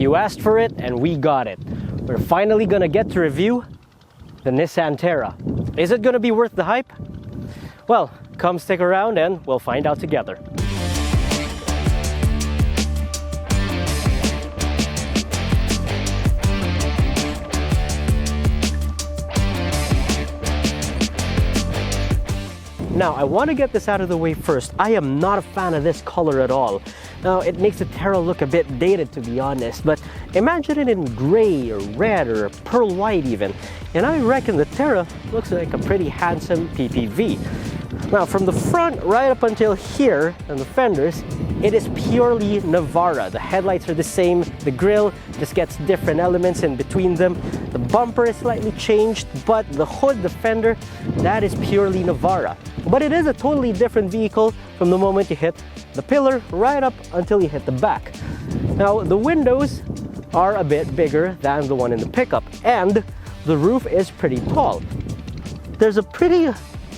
You asked for it and we got it. We're finally gonna get to review the Nissan Terra. Is it gonna be worth the hype? Well, come stick around and we'll find out together. Now, I want to get this out of the way first. I am not a fan of this color at all. Now, it makes the Terra look a bit dated, to be honest, but imagine it in gray or red or pearl white even. And I reckon the Terra looks like a pretty handsome PPV. Now, from the front right up until here and the fenders, it is purely Navara. The headlights are the same, the grille just gets different elements in between them. The bumper is slightly changed, but the hood, the fender, that is purely Navara. But it is a totally different vehicle from the moment you hit the pillar right up until you hit the back. Now, the windows are a bit bigger than the one in the pickup, and the roof is pretty tall. There's a pretty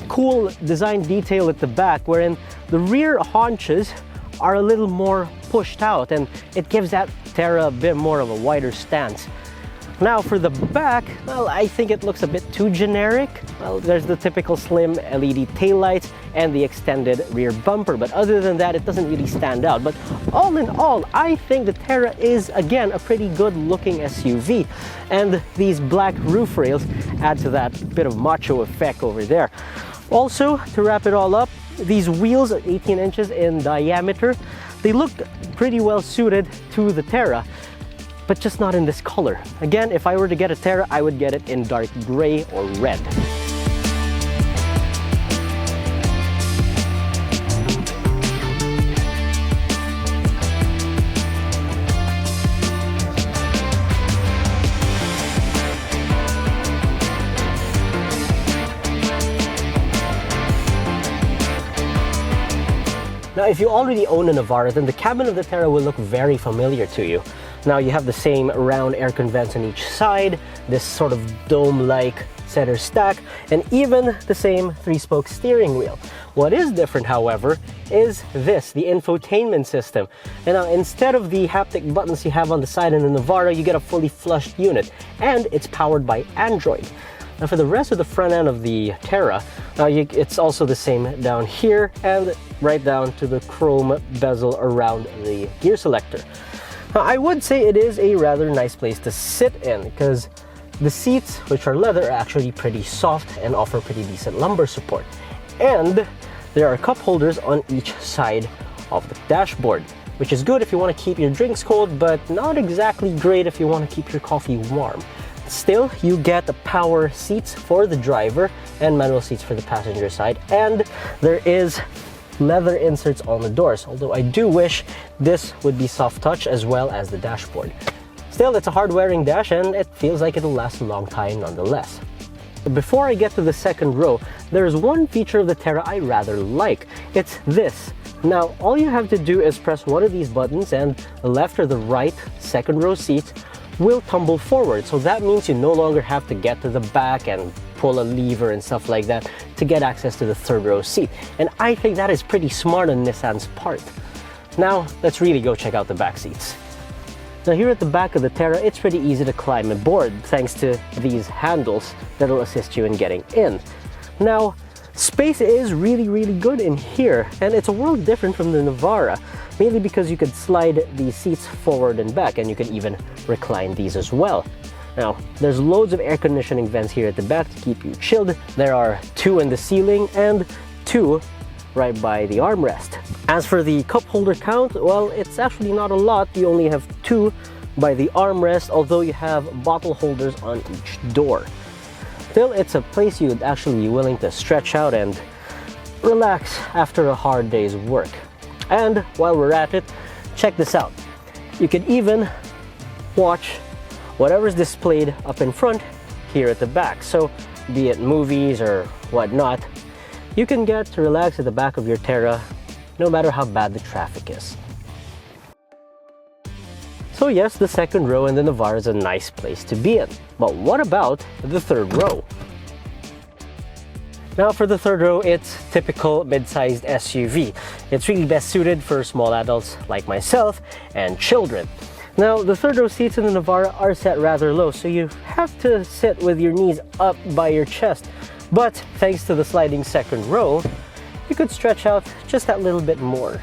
cool design detail at the back wherein the rear haunches are a little more pushed out, and it gives that Terra a bit more of a wider stance. Now for the back, well, I think it looks a bit too generic. Well, there's the typical slim LED taillights and the extended rear bumper, but other than that, it doesn't really stand out. But all in all, I think the Terra is, again, a pretty good looking SUV. And these black roof rails add to that bit of macho effect over there. Also, to wrap it all up, these wheels are 18 inches in diameter. They look pretty well suited to the Terra, but just not in this color. Again, if I were to get a Terra, I would get it in dark gray or red. Now, if you already own a Navara, then the cabin of the Terra will look very familiar to you. Now, you have the same round air vents on each side, this sort of dome-like center stack, and even the same 3-spoke steering wheel. What is different, however, is this, the infotainment system. And now, instead of the haptic buttons you have on the side in the Navara, you get a fully flushed unit, and it's powered by Android. Now, for the rest of the front end of the Terra, it's also the same down here and right down to the chrome bezel around the gear selector. Now, I would say it is a rather nice place to sit in because the seats, which are leather, are actually pretty soft and offer pretty decent lumbar support. And there are cup holders on each side of the dashboard, which is good if you want to keep your drinks cold, but not exactly great if you want to keep your coffee warm. Still, you get the power seats for the driver and manual seats for the passenger side, and there is leather inserts on the doors, although I do wish this would be soft touch as well as the dashboard. Still, it's a hard wearing dash and it feels like it'll last a long time nonetheless. But before I get to the second row, there is one feature of the Terra I rather like. It's this. Now, all you have to do is press one of these buttons and the left or the right second row seat will tumble forward. So that means you no longer have to get to the back and pull a lever and stuff like that to get access to the third row seat. And I think that is pretty smart on Nissan's part. Now, let's really go check out the back seats. Now, here at the back of the Terra, it's pretty easy to climb aboard thanks to these handles that'll assist you in getting in. Now, space is really good in here, and it's a world different from the Navara, mainly because you could slide these seats forward and back, and you can even recline these as well. Now, there's loads of air conditioning vents here at the back to keep you chilled. There are 2 in the ceiling and 2 right by the armrest. As for the cup holder count, well, it's actually not a lot. You only have 2 by the armrest, although you have bottle holders on each door. Still, it's a place you'd actually be willing to stretch out and relax after a hard day's work. And while we're at it, check this out. You can even watch whatever's displayed up in front here at the back. So be it movies or whatnot, you can get to relax at the back of your Terra no matter how bad the traffic is. So yes, the second row in the Navara is a nice place to be in. But what about the third row? Now for the third row, it's typical mid-sized SUV. It's really best suited for small adults like myself and children. Now, the third row seats in the Navara are set rather low, so you have to sit with your knees up by your chest. But thanks to the sliding second row, you could stretch out just that little bit more.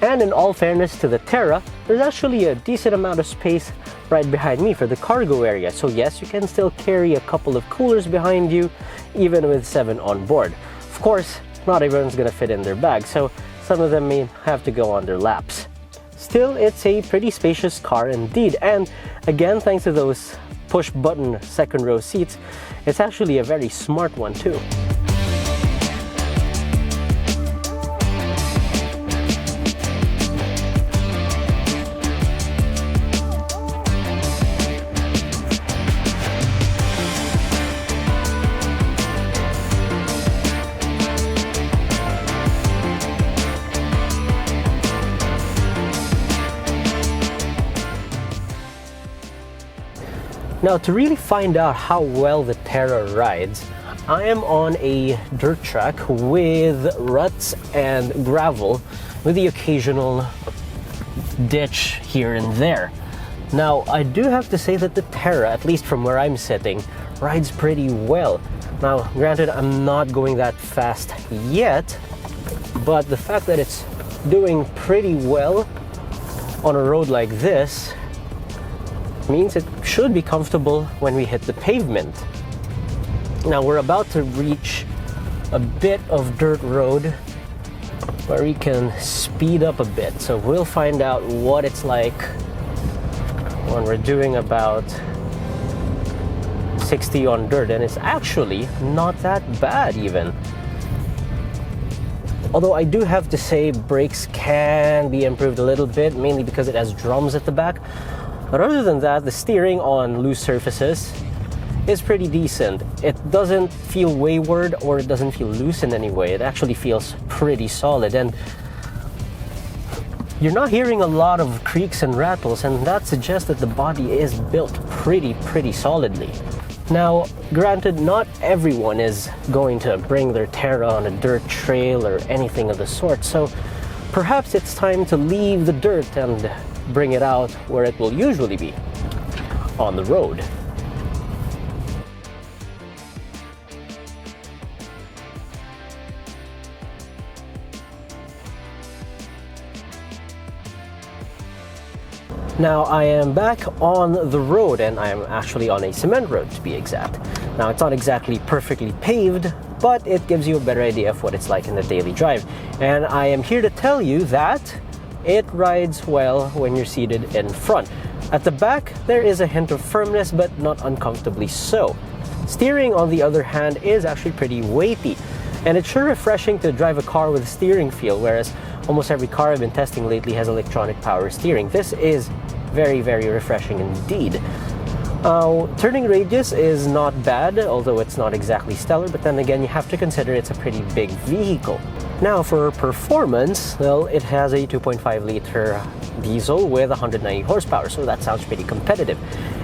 And in all fairness to the Terra, there's actually a decent amount of space right behind me for the cargo area. So yes, you can still carry a couple of coolers behind you, even with 7 on board. Of course, not everyone's gonna fit in their bag, so some of them may have to go on their laps. Still, it's a pretty spacious car indeed, and again, thanks to those push-button second row seats, it's actually a very smart one too. Now, to really find out how well the Terra rides, I am on a dirt track with ruts and gravel with the occasional ditch here and there. Now, I do have to say that the Terra, at least from where I'm sitting, rides pretty well. Now, granted, I'm not going that fast yet, but the fact that it's doing pretty well on a road like this means it should be comfortable when we hit the pavement. Now we're about to reach a bit of dirt road where we can speed up a bit. So we'll find out what it's like when we're doing about 60 on dirt, and it's actually not that bad even. Although I do have to say brakes can be improved a little bit, mainly because it has drums at the back. But other than that, the steering on loose surfaces is pretty decent. It doesn't feel wayward or it doesn't feel loose in any way. It actually feels pretty solid, and you're not hearing a lot of creaks and rattles, and that suggests that the body is built pretty solidly. Now, granted, not everyone is going to bring their Terra on a dirt trail or anything of the sort, so perhaps it's time to leave the dirt and bring it out where it will usually be, on the road. Now I am back on the road, and I am actually on a cement road to be exact. Now it's not exactly perfectly paved, but it gives you a better idea of what it's like in the daily drive. And I am here to tell you that it rides well when you're seated in front. At the back, there is a hint of firmness, but not uncomfortably so. Steering, on the other hand, is actually pretty weighty, and it's sure refreshing to drive a car with a steering feel, whereas almost every car I've been testing lately has electronic power steering. This is very refreshing indeed. Turning radius is not bad, although it's not exactly stellar, but then again, you have to consider it's a pretty big vehicle. Now for performance, well, it has a 2.5 liter diesel with 190 horsepower, so that sounds pretty competitive.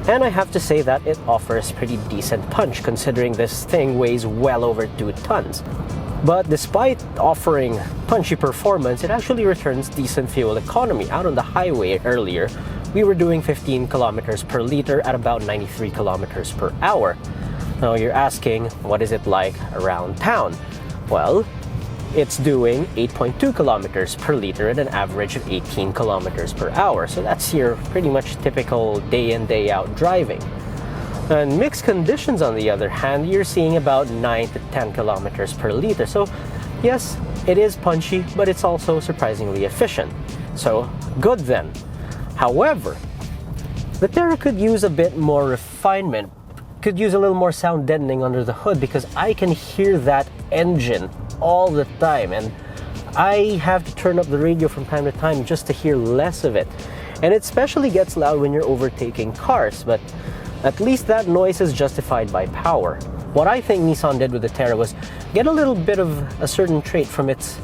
And I have to say that it offers pretty decent punch, considering this thing weighs well over 2 tons. But despite offering punchy performance, it actually returns decent fuel economy. Out on the highway earlier, we were doing 15 kilometers per liter at about 93 kilometers per hour. Now you're asking, what is it like around town? Well, it's doing 8.2 kilometers per liter at an average of 18 kilometers per hour. So that's your pretty much typical day in, day out driving. And mixed conditions, on the other hand, you're seeing about 9 to 10 kilometers per liter. So yes, it is punchy, but it's also surprisingly efficient. So good then. However, the Terra could use a bit more refinement, could use a little more sound deadening under the hood, because I can hear that engine all the time, and I have to turn up the radio from time to time just to hear less of it. And it especially gets loud when you're overtaking cars, but at least that noise is justified by power. What I think Nissan did with the Terra was get a little bit of a certain trait from its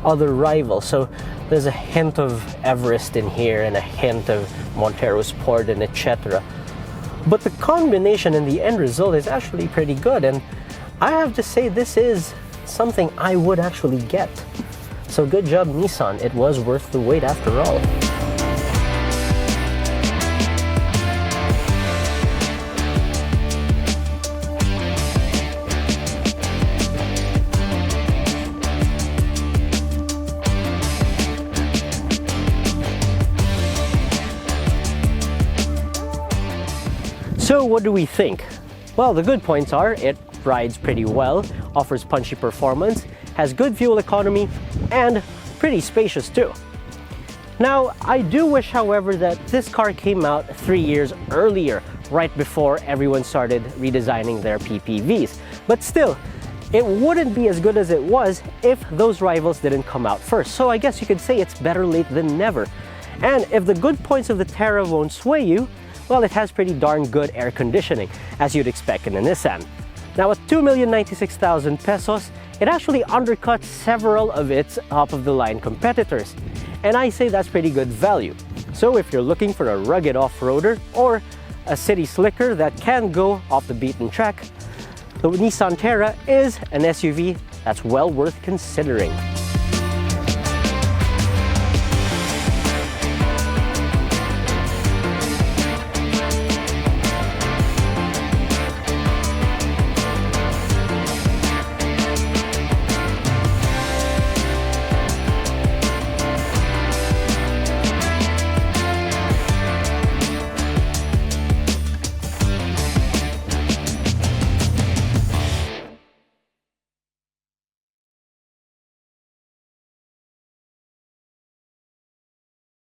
other rival. So there's a hint of Everest in here and a hint of Montero Sport and etc. But the combination and the end result is actually pretty good, and I have to say this is something I would actually get. So good job, Nissan. It was worth the wait after all. So what do we think? Well, the good points are it rides pretty well, offers punchy performance, has good fuel economy, and pretty spacious too. Now, I do wish, however, that this car came out 3 years earlier, right before everyone started redesigning their PPVs. But still, it wouldn't be as good as it was if those rivals didn't come out first. So I guess you could say it's better late than never. And if the good points of the Terra won't sway you, well, it has pretty darn good air conditioning, as you'd expect in a Nissan. Now, at 2,096,000 pesos, it actually undercuts several of its top-of-the-line competitors. And I say that's pretty good value. So if you're looking for a rugged off-roader or a city slicker that can go off the beaten track, the Nissan Terra is an SUV that's well worth considering.